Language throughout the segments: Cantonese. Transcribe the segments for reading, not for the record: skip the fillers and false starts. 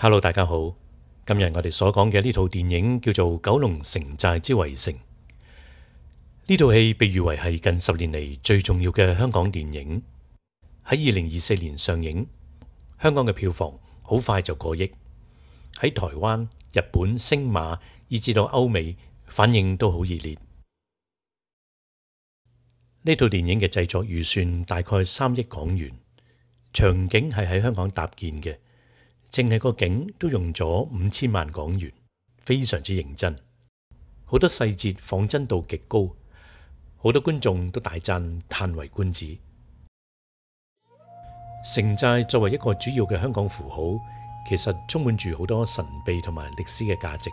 Hello， 大家好。今日我哋所講嘅呢套電影叫做《九龍城寨之圍城》。呢套戲被譽為係近10年嚟最重要嘅香港電影。喺2024年上映，香港嘅票房好快就過億。喺台灣、日本、星馬以至到歐美，反應都好熱烈。呢套電影嘅製作預算大概3億港元，場景係喺香港搭建嘅。淨係個景都用咗5000萬港元，非常之認真，好多細節仿真度極高，好多觀眾都大讚嘆為觀止。城寨作為一個主要嘅香港符號，其實充滿住好多神秘同埋歷史嘅價值。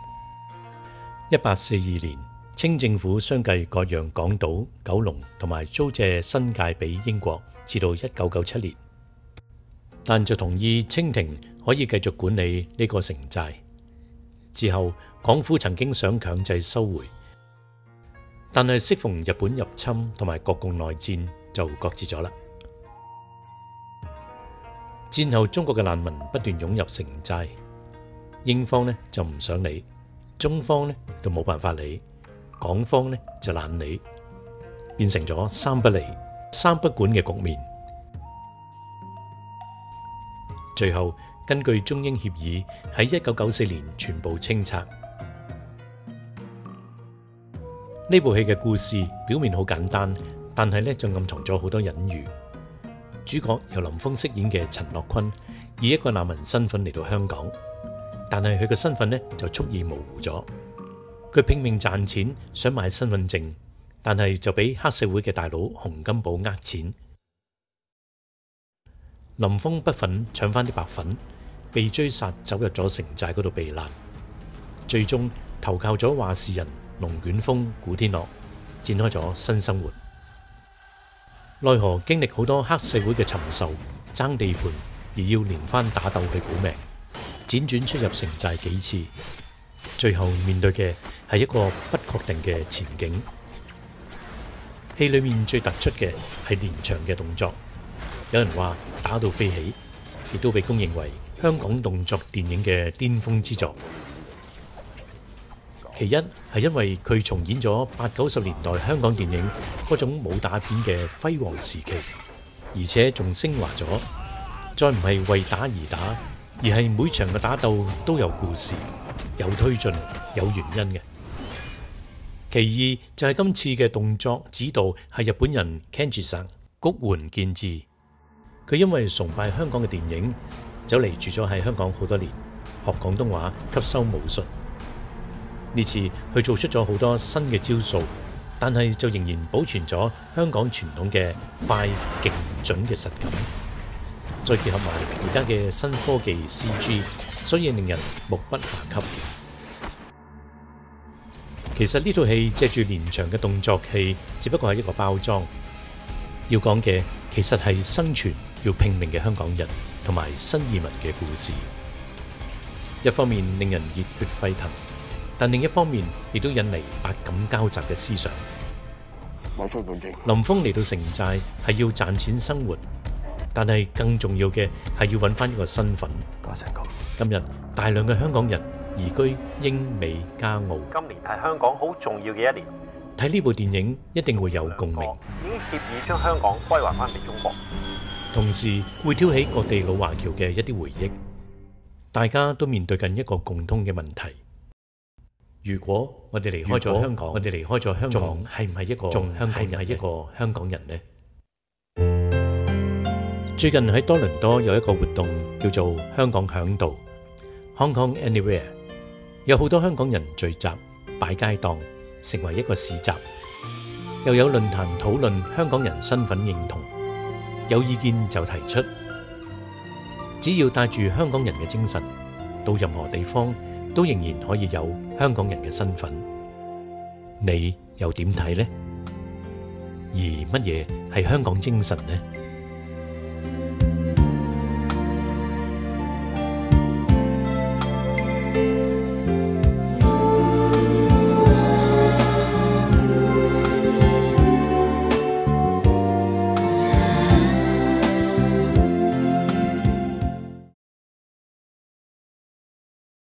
1842年，清政府相繼割讓港島、九龍同埋租借新界俾英國，至到1997年，但就同意清廷可以繼續管理呢個城寨。之後，港府曾經想強制收回，但係適逢日本入侵同埋國共內戰，就擱置咗啦。戰後中國嘅難民不斷湧入城寨，英方呢就唔想理，中方呢就冇辦法理，港方呢就懶理，變成咗三不理、三不管嘅局面。最後，根據中英協議，喺1994年全部清拆。呢部戲嘅故事表面好簡單，但係呢就暗藏咗好多隱喻。主角由林峰飾演嘅陳樂坤，以一個難民身份嚟到香港，但係佢嘅身份呢就蓄意模糊咗。佢拼命賺錢，想買身份證，但係就俾黑社會嘅大佬洪金寶呃錢。林峰不忿搶翻啲白粉，被追殺，走入咗城寨嗰度避難，最終投靠咗話事人龍捲風古天樂，展開咗新生活。奈何經歷好多黑社會嘅尋仇、爭地盤，而要連番打鬥去保命，輾轉出入城寨幾次，最後面對嘅係一個不確定嘅前景。戲裏面最突出嘅係連場嘅動作。有人話打到飛起，亦都被公認為香港動作電影嘅巔峰之作。其一係因為佢重演咗80-90年代香港電影嗰種武打片嘅輝煌時期，而且仲升華咗，再唔係為打而打，而係每場嘅打鬥都有故事、有推進、有原因嘅。其二就係今次嘅動作指導係日本人 Kenji-san 谷垣健治。佢因為崇拜香港嘅電影，走嚟住咗喺香港好多年，學廣東話，吸收武術。呢次佢做出咗好多新嘅招數，但係就仍然保存咗香港傳統嘅快、勁、準嘅實感，再結合埋而家嘅新科技 CG， 所以令人目不暇給。其實呢套戲借住連場嘅動作戲，只不過係一個包裝，要講嘅其實係生存要拼命嘅香港人同埋新移民嘅故事。一方面令人熱血沸騰，但另一方面亦都引嚟百感交集嘅思想。林峰嚟到城寨係要賺錢生活，但係更重要嘅係要揾翻一個身份。今日大量嘅香港人移居英美加澳，今年係香港好重要嘅一年。睇呢部電影一定會有共鳴，已經協議將香港歸還翻俾中國，同時會挑起各地老華僑嘅一啲回憶。大家都面對緊一個共通嘅問題：如果我哋離開咗香港，仲係唔係一個香港人呢？最近喺多倫多有一個活動叫做香港嚮導 （Hong Kong Anywhere），有好多香港人聚集擺街檔，成為一個市集，又有論壇討論香港人身份認同。有意見就提出，只要帶住香港人嘅精神，到任何地方都仍然可以有香港人嘅身份。你又點睇呢？而乜嘢係香港精神呢？